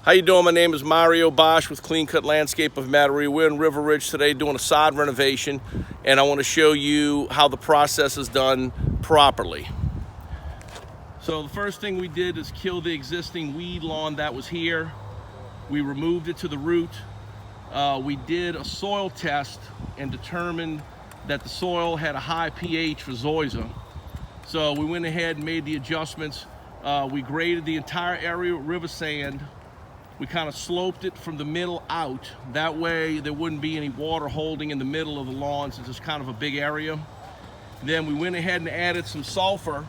How you doing? My name is Mario Bosch with Clean Cut Landscape of Metairie. We're in River Ridge today doing a sod renovation, and I want to show you how the process is done properly. So the first thing we did is kill the existing weed lawn that was here. We removed it to the root. We did a soil test and determined that the soil had a high pH for Zoysia. So we went ahead and made the adjustments. We graded the entire area with river sand. We kind of sloped it from the middle out. That way there wouldn't be any water holding in the middle of the lawn, since it's kind of a big area. Then we went ahead and added some sulfur,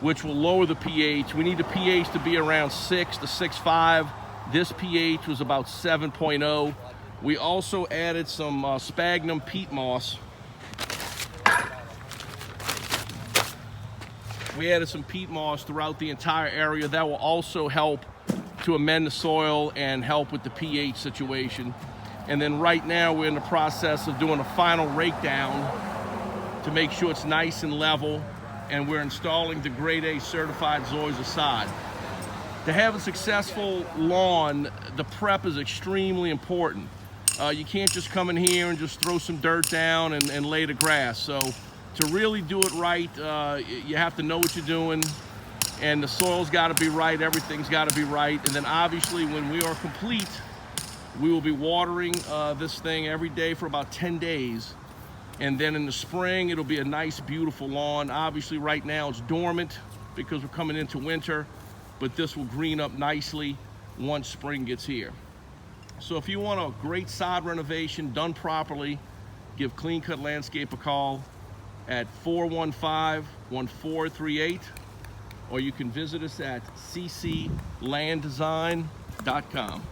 which will lower the pH. We need the pH to be around 6 to 6.5. This pH was about 7.0. We also added some sphagnum peat moss. We added some peat moss throughout the entire area. That will also help to amend the soil and help with the pH situation. And then right now we're in the process of doing a final rake down to make sure it's nice and level, and we're installing the grade A certified Zoysia sod. To have a successful lawn, the prep is extremely important. You can't just come in here and just throw some dirt down and lay the grass. So to really do it right, you have to know what you're doing, and the soil's got to be right, everything's got to be right. And then obviously when we are complete, we will be watering this thing every day for about 10 days. And then in the spring, it'll be a nice, beautiful lawn. Obviously right now it's dormant because we're coming into winter, but this will green up nicely once spring gets here. So if you want a great sod renovation done properly, give Clean Cut Landscape a call at 415-1438, or you can visit us at cclanddesign.com.